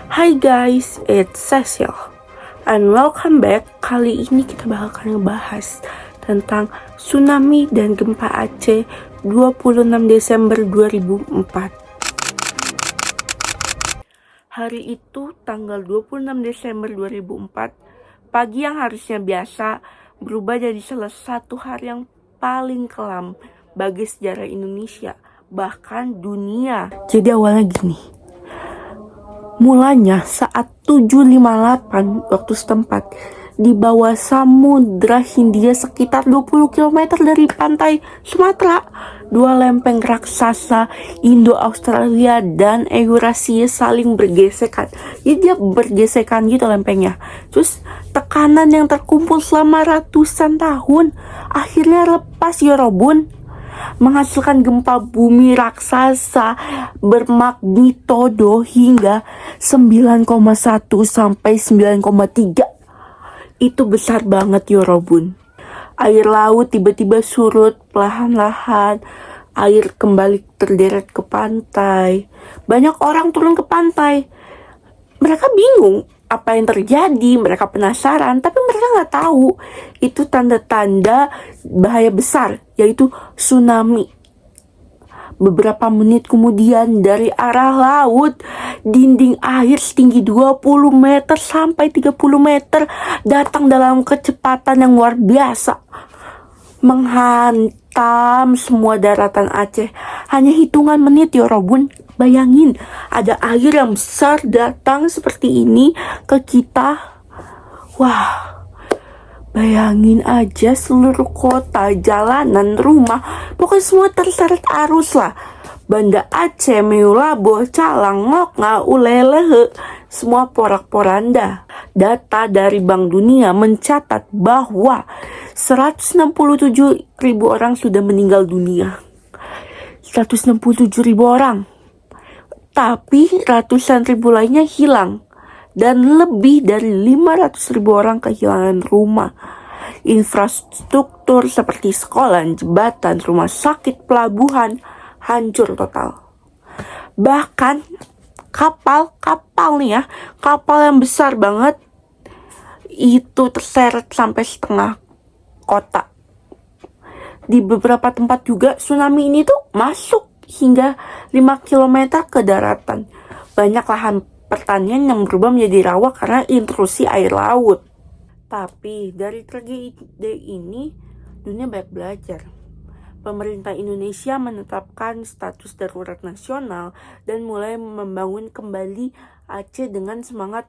Hi guys, it's Cecil and welcome back. Kali ini kita bakal ngebahas tentang tsunami dan gempa Aceh 26 Desember 2004. Hari itu tanggal 26 Desember 2004, pagi yang harusnya biasa berubah jadi salah satu hari yang paling kelam bagi sejarah Indonesia, bahkan dunia. Jadi awalnya gini. Mulanya saat 7.58 waktu setempat di bawah Samudra Hindia sekitar 20 km dari pantai Sumatera, dua lempeng raksasa Indo-Australia dan Eurasia saling bergesekan. Jadi dia bergesekan gitu lempengnya. Terus tekanan yang terkumpul selama ratusan tahun akhirnya lepas ya Robun, menghasilkan gempa bumi raksasa bermagnitudo hingga 9,1 sampai 9,3. Itu besar banget ya Robun. Air laut tiba-tiba surut perlahan-lahan. Air kembali terderet ke pantai. Banyak orang turun ke pantai. Mereka bingung apa yang terjadi, mereka penasaran, tapi mereka nggak tahu itu tanda-tanda bahaya besar, yaitu tsunami. Beberapa menit kemudian dari arah laut, dinding air setinggi 20 meter sampai 30 meter datang dalam kecepatan yang luar biasa, menghantam semua daratan Aceh. Hanya hitungan menit ya Robun. Bayangin, ada air yang besar datang seperti ini ke kita. Wah, bayangin aja seluruh kota, jalanan, rumah, pokoknya semua terseret arus lah. Banda Aceh, Meulabo, Calang, Ngoknga, Ulelehe, semua porak-poranda. Data dari Bank Dunia mencatat bahwa 167.000 orang sudah meninggal dunia. 167.000 orang. Tapi ratusan ribu lainnya hilang. Dan lebih dari 500.000 orang kehilangan rumah. Infrastruktur seperti sekolah, jembatan, rumah sakit, pelabuhan hancur total. Bahkan kapal nih ya, kapal yang besar banget itu terseret sampai setengah kota. Di beberapa tempat juga tsunami ini tuh masuk hingga 5 km ke daratan. Banyak lahan pertanian yang berubah menjadi rawa karena intrusi air laut. Tapi dari tragedi ini dunia banyak belajar. Pemerintah Indonesia menetapkan status darurat nasional dan mulai membangun kembali Aceh dengan semangat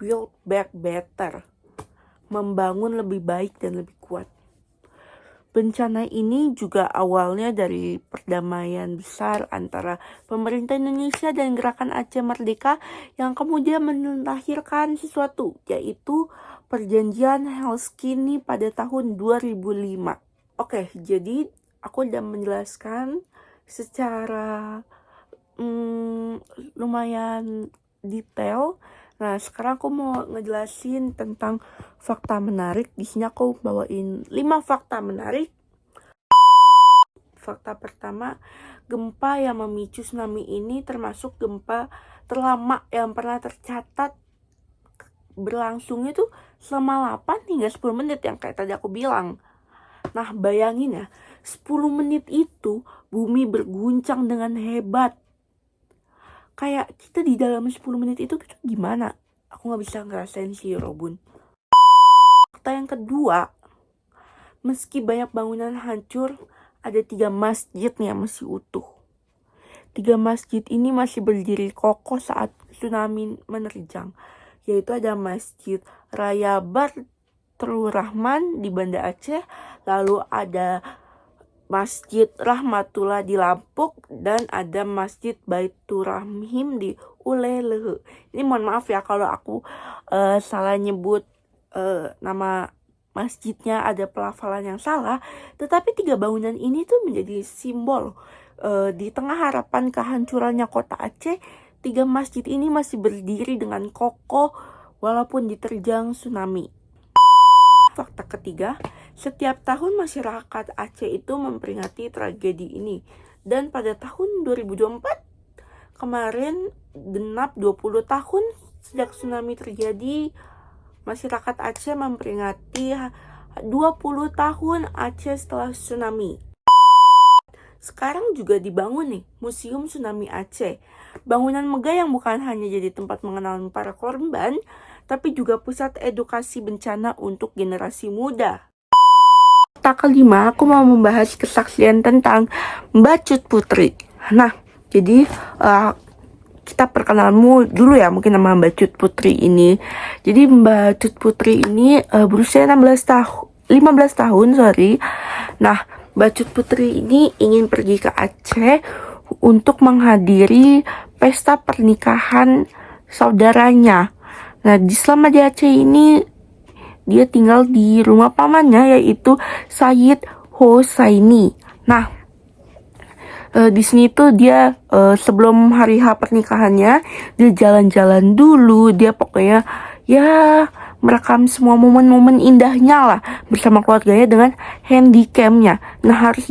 Build Back Better, membangun lebih baik dan lebih kuat. Bencana ini juga awalnya dari perdamaian besar antara pemerintah Indonesia dan gerakan Aceh Merdeka yang kemudian melahirkan sesuatu, yaitu perjanjian Helsinki pada tahun 2005. Oke, jadi aku udah menjelaskan secara lumayan detail. Nah, sekarang aku mau ngejelasin tentang fakta menarik. Di sini aku bawain 5 fakta menarik. Fakta pertama, gempa yang memicu tsunami ini termasuk gempa terlama yang pernah tercatat. Berlangsungnya tuh selama 8 hingga 10 menit yang kayak tadi aku bilang. Nah, bayangin ya, 10 menit itu bumi berguncang dengan hebat. Kayak kita di dalam 10 menit itu kita gimana? Aku gak bisa ngerasain sih Robun. Fakta yang kedua, meski banyak bangunan hancur, ada 3 masjid yang masih utuh. 3 masjid ini masih berdiri kokoh saat tsunami menerjang. Yaitu ada Masjid Raya Batrul Rahman di Banda Aceh, lalu ada Masjid Rahmatullah di Lampung, dan ada Masjid Baitur Rahim di Ulelehe. Ini mohon maaf ya kalau aku salah nyebut nama masjidnya, ada pelafalan yang salah. Tetapi 3 bangunan ini tuh menjadi simbol di tengah harapan kehancurannya kota Aceh. 3 masjid ini masih berdiri dengan kokoh walaupun diterjang tsunami. Fakta ketiga, setiap tahun masyarakat Aceh itu memperingati tragedi ini. Dan pada tahun 2024, kemarin genap 20 tahun Sejak tsunami terjadi, masyarakat Aceh memperingati 20 tahun Aceh setelah tsunami. Sekarang juga dibangun nih Museum Tsunami Aceh. Bangunan megah yang bukan hanya jadi tempat mengenang para korban, tapi juga pusat edukasi bencana untuk generasi muda. Tak kelima, aku mau membahas kesaksian tentang Mbak Cut Putri. Nah, jadi kita perkenalanmu dulu ya mungkin nama Mbak Cut Putri ini. Jadi Mbak Cut Putri ini berusia 15 tahun. Nah, Mbak Cut Putri ini ingin pergi ke Aceh untuk menghadiri pesta pernikahan saudaranya. Nah, selama di Aceh ini dia tinggal di rumah pamannya yaitu Sayyid Hosaini. Nah, di sini tuh dia sebelum hari H pernikahannya dia jalan-jalan dulu, dia pokoknya ya merekam semua momen-momen indahnya lah bersama keluarganya dengan handycamnya. Nah, harus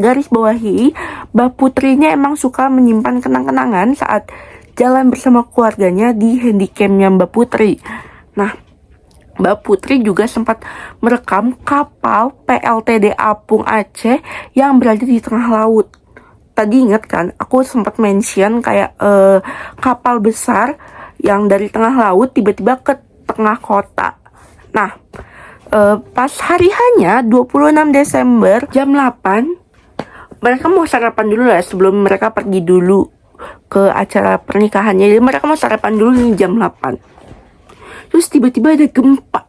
garis bawahi, Mbak Putrinya emang suka menyimpan kenang-kenangan saat jalan bersama keluarganya di handycamnya Mbak Putri. Nah, Mbak Putri juga sempat merekam kapal PLTD Apung Aceh yang berada di tengah laut. Tadi ingat kan, aku sempat mention kayak kapal besar yang dari tengah laut tiba-tiba ke tengah kota. Nah, pas hari hanya 26 Desember jam 8, mereka mau sarapan dulu lah sebelum mereka pergi dulu ke acara pernikahannya. Jadi mereka mau sarapan dulu nih jam 8. Terus tiba-tiba ada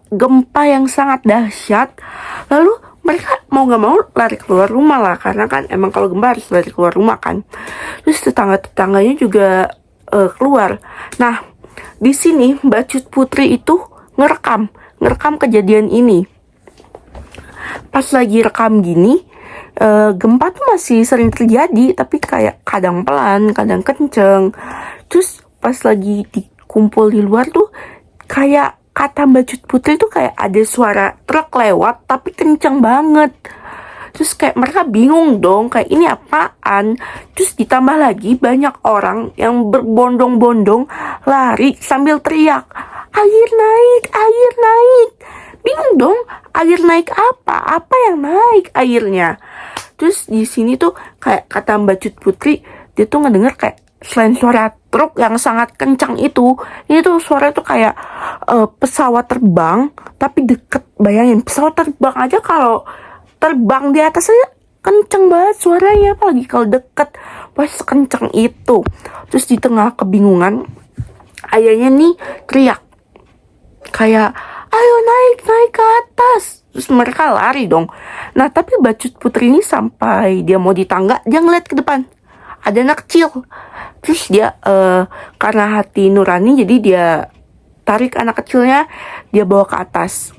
gempa yang sangat dahsyat. Lalu mereka mau gak mau lari keluar rumah lah, karena kan emang kalau gempa harus lari keluar rumah kan. Terus tetangga-tetangganya juga keluar. Nah, di sini Mbak Cut Putri itu ngerekam kejadian ini. Pas lagi rekam gini, gempa tuh masih sering terjadi, tapi kayak kadang pelan, kadang kenceng. Terus pas lagi dikumpul di luar tuh, kayak kata Mbak Cut Putri tuh kayak ada suara truk lewat, tapi kenceng banget. Terus kayak mereka bingung dong, kayak ini apaan. Terus ditambah lagi banyak orang yang berbondong-bondong lari sambil teriak, air naik, air naik. Bingung dong, air naik apa? Apa yang naik airnya? Terus di sini tuh kayak kata Mbak Cut Putri, dia tuh ngedenger kayak selain suara truk yang sangat kencang itu, ini tuh suara tuh kayak pesawat terbang, tapi deket. Bayangin, pesawat terbang aja kalau terbang di atas aja kenceng banget suaranya, apalagi kalau deket. Pas kenceng itu. Terus di tengah kebingungan, ayahnya nih teriak kayak, ayo naik ke atas. Terus mereka lari dong. Nah, tapi Mbak Cut Putri ini sampai dia mau di tangga, dia ngeliat ke depan ada anak kecil. Terus dia karena hati nurani, jadi dia tarik anak kecilnya, dia bawa ke atas.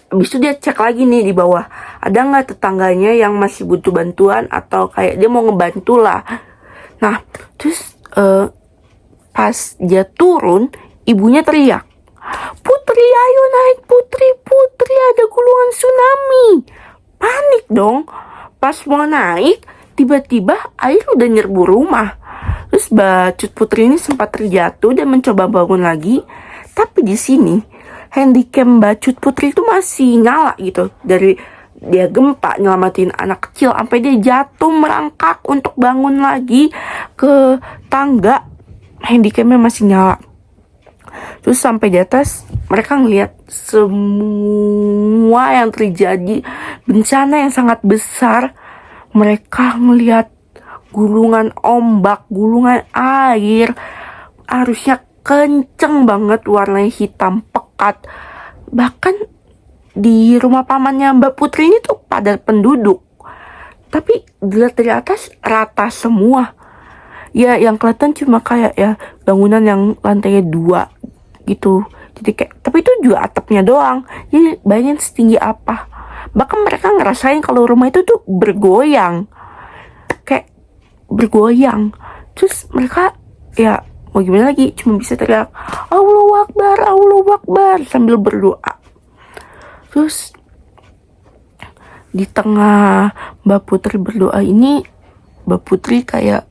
Habis itu dia cek lagi nih di bawah, ada nggak tetangganya yang masih butuh bantuan atau kayak dia mau ngebantu lah. Nah, terus pas dia turun, ibunya teriak, Putri, ayo naik Putri, Putri, ada gulungan tsunami. Panik dong. Pas mau naik, tiba-tiba air udah nyerbu rumah. Terus Mbak Cut Putri ini sempat terjatuh dan mencoba bangun lagi. Tapi di sini handycam Mbak Cut Putri itu masih nyala gitu. Dari dia gempa nyelamatin anak kecil sampai dia jatuh merangkak untuk bangun lagi ke tangga, handycamnya masih nyala. Terus sampai di atas mereka ngeliat semua yang terjadi, bencana yang sangat besar. Mereka ngeliat gulungan ombak, gulungan air, arusnya kenceng banget, warnanya hitam pekat. Bahkan di rumah pamannya Mbak Putri ini tuh padat penduduk, tapi dilihat dari atas rata semua. Ya yang kelihatan cuma kayak ya bangunan yang lantainya 2 gitu. Jadi kayak, tapi itu juga atapnya doang. Jadi bayangin setinggi apa. Bahkan mereka ngerasain kalau rumah itu tuh bergoyang, kayak bergoyang. Terus mereka ya mau gimana lagi, cuma bisa teriak Allahu Akbar, Allahu Akbar sambil berdoa. Terus di tengah Mbak Putri berdoa ini, Mbak Putri kayak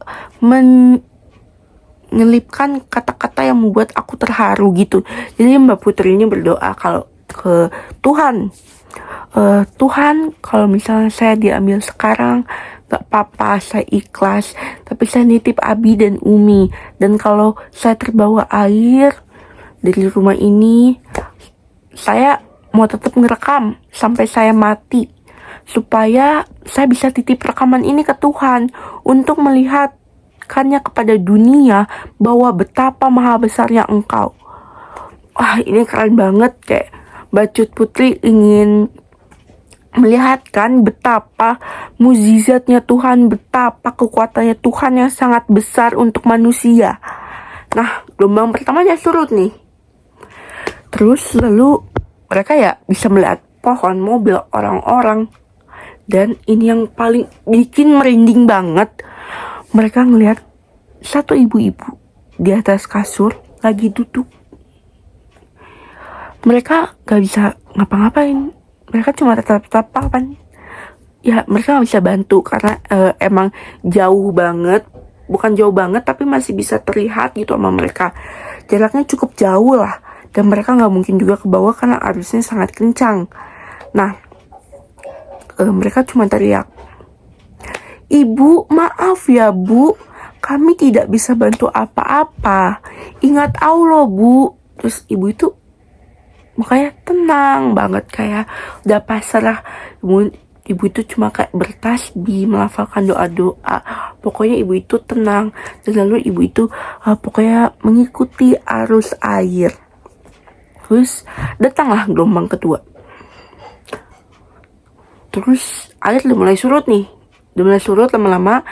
menyelipkan kata-kata yang membuat aku terharu gitu. Jadi Mbak Putri ini berdoa kalau ke Tuhan, Tuhan, kalau misalnya saya diambil sekarang, gak apa-apa, saya ikhlas. Tapi saya nitip Abi dan Umi. Dan kalau saya terbawa air dari rumah ini, saya mau tetap ngerekam sampai saya mati. Supaya saya bisa titip rekaman ini ke Tuhan untuk melihatkannya kepada dunia bahwa betapa maha besarnya Engkau. Wah, ini keren banget, kayak Mbak Cut Putri ingin melihatkan betapa mukjizatnya Tuhan, betapa kekuatannya Tuhan yang sangat besar untuk manusia. Nah, gelombang pertamanya surut nih. Terus lalu mereka ya bisa melihat pohon, mobil, orang-orang. Dan ini yang paling bikin merinding banget. Mereka ngelihat satu ibu-ibu di atas kasur lagi duduk. Mereka gak bisa ngapa-ngapain. Mereka cuma tatap-tatapan. Ya, mereka gak bisa bantu karena emang jauh banget. Bukan jauh banget, tapi masih bisa terlihat gitu sama mereka. Jaraknya cukup jauh lah. Dan mereka gak mungkin juga ke bawah karena arusnya sangat kencang. Nah, mereka cuma teriak, "Ibu, maaf ya Bu, kami tidak bisa bantu apa-apa. Ingat Allah Bu." Terus ibu itu makanya tenang banget, kayak udah pasrah. Ibu itu cuma kayak bertasbih, melafalkan doa-doa. Pokoknya ibu itu tenang. Dan lalu ibu itu pokoknya mengikuti arus air. Terus datanglah gelombang kedua. Terus air udah mulai surut nih. Udah mulai surut lama-lama.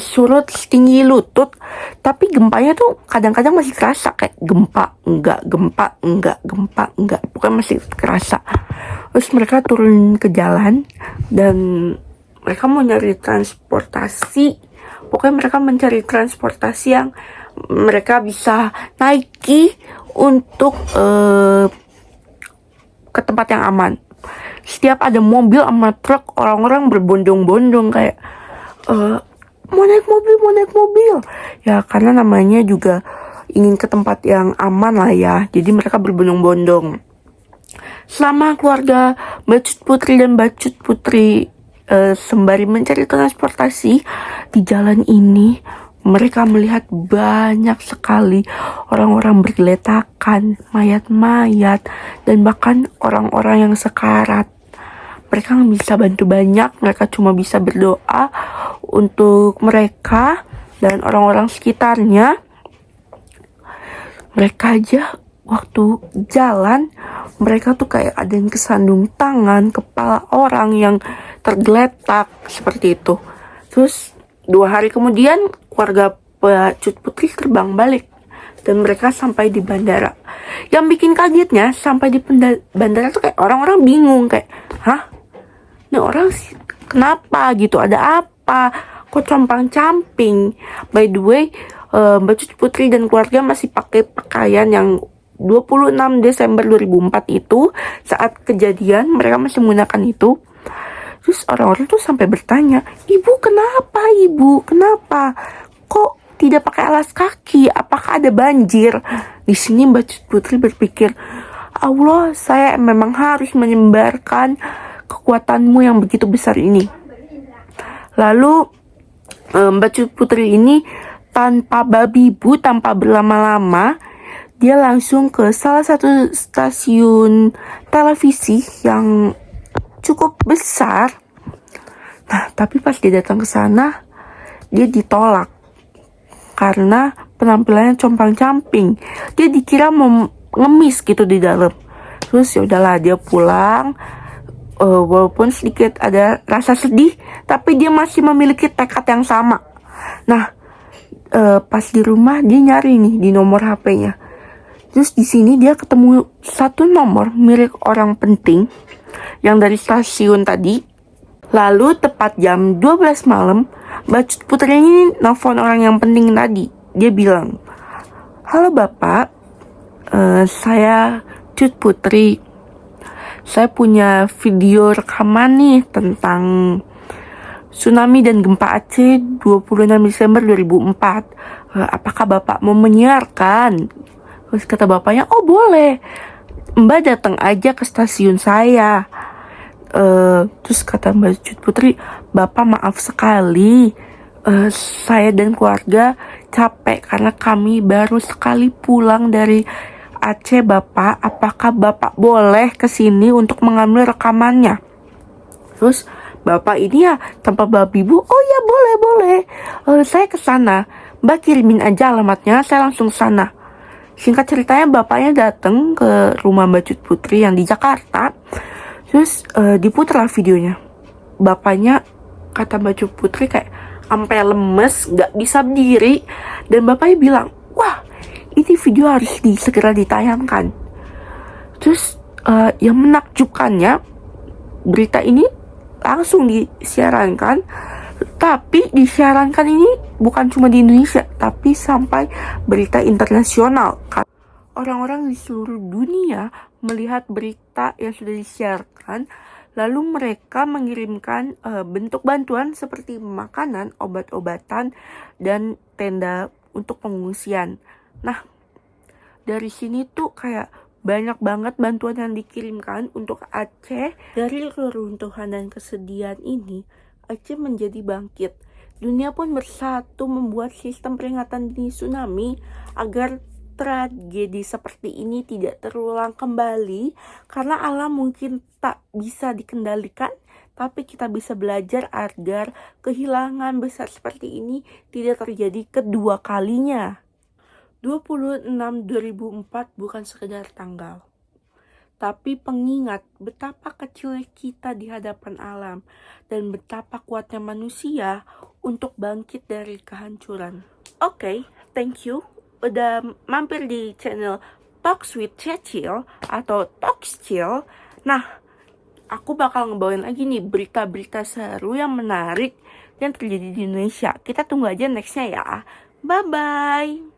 Surut setinggi lutut. Tapi gempanya tuh kadang-kadang masih kerasa. Kayak gempa enggak, gempa enggak, gempa enggak. Pokoknya masih kerasa. Terus mereka turun ke jalan. Dan mereka mau nyari transportasi. Pokoknya mereka mencari transportasi yang mereka bisa naiki untuk ke tempat yang aman. Setiap ada mobil sama truk, orang-orang berbondong-bondong kayak mau naik mobil. Ya karena namanya juga ingin ke tempat yang aman lah ya. Jadi mereka berbondong-bondong. Selama keluarga Mbak Cut Putri dan Mbak Cut Putri sembari mencari transportasi di jalan ini, mereka melihat banyak sekali orang-orang bergeletakan, mayat-mayat, dan bahkan orang-orang yang sekarat. Mereka nggak bisa bantu banyak, mereka cuma bisa berdoa untuk mereka dan orang-orang sekitarnya. Mereka aja waktu jalan, mereka tuh kayak ada yang kesandung tangan, kepala orang yang tergeletak seperti itu. Terus 2 hari kemudian keluarga Mbak Cut Putri terbang balik. Dan mereka sampai di bandara. Yang bikin kagetnya, sampai di bandara tuh kayak orang-orang bingung. Kayak, hah? Ini orang kenapa gitu? Ada apa? Kok compang-camping? By the way, Mbak Cut Putri dan keluarga masih pakai pakaian yang 26 Desember 2004 itu. Saat kejadian, mereka masih menggunakan itu. Terus orang-orang tuh sampai bertanya, "Ibu kenapa? Ibu kenapa? Kok tidak pakai alas kaki? Apakah ada banjir?" Di sini Mbak Cut Putri berpikir, "Allah, saya memang harus menyebarkan kekuatanmu yang begitu besar ini." Lalu Mbak Cut Putri ini tanpa babi bu, tanpa berlama-lama, dia langsung ke salah satu stasiun televisi yang cukup besar. Nah, tapi pas dia datang ke sana, dia ditolak karena penampilannya compang-camping. Dia dikira mau ngemis gitu di dalam. Terus ya udahlah, dia pulang. Walaupun sedikit ada rasa sedih, tapi dia masih memiliki tekad yang sama. Nah, pas di rumah dia nyari nih di nomor HP-nya. Terus di sini dia ketemu satu nomor milik orang penting yang dari stasiun tadi. Lalu tepat jam 12 malam, Mbak Cut Putri ini nelfon orang yang penting tadi. Dia bilang, "Halo Bapak, saya Cut Putri. Saya punya video rekaman nih tentang Tsunami dan gempa Aceh 26 Desember 2004. Apakah Bapak mau menyiarkan? Terus kata bapaknya, oh boleh. Mbak datang aja ke stasiun saya. Terus kata Mbak Cut Putri, Bapak maaf sekali. Saya dan keluarga capek karena kami baru sekali pulang dari Aceh Bapak. Apakah Bapak boleh kesini untuk mengambil rekamannya? Terus Bapak ini ya tanpa babi bu, oh ya boleh. Saya ke sana. Mbak kirimin aja alamatnya, saya langsung sana. Singkat ceritanya bapaknya datang ke rumah Mbak Cut Putri yang di Jakarta. Terus diputar lah videonya. Bapaknya kata Mbak Cut Putri kayak sampai lemes, nggak bisa berdiri. Dan bapaknya bilang, wah ini video harus segera ditayangkan. Terus yang menakjubkannya, berita ini langsung disiarankan. Tapi disiarankan ini bukan cuma di Indonesia, tapi sampai berita internasional. Orang-orang di seluruh dunia melihat berita yang sudah disiarkan, lalu mereka mengirimkan bentuk bantuan seperti makanan, obat-obatan, dan tenda untuk pengungsian. Nah, dari sini tuh kayak banyak banget bantuan yang dikirimkan untuk Aceh. Dari keruntuhan dan kesedihan ini, Aceh menjadi bangkit. Dunia pun bersatu membuat sistem peringatan dini tsunami agar tragedi seperti ini tidak terulang kembali, karena alam mungkin tak bisa dikendalikan, tapi kita bisa belajar agar kehilangan besar seperti ini tidak terjadi kedua kalinya. 26/2004 bukan sekedar tanggal, tapi pengingat betapa kecil kita di hadapan alam dan betapa kuatnya manusia untuk bangkit dari kehancuran. Oke, thank you udah mampir di channel Talks with Cecil atau Talks Chill. Nah, aku bakal ngebawain lagi nih berita-berita seru yang menarik yang terjadi di Indonesia. Kita tunggu aja nextnya ya. Bye-bye.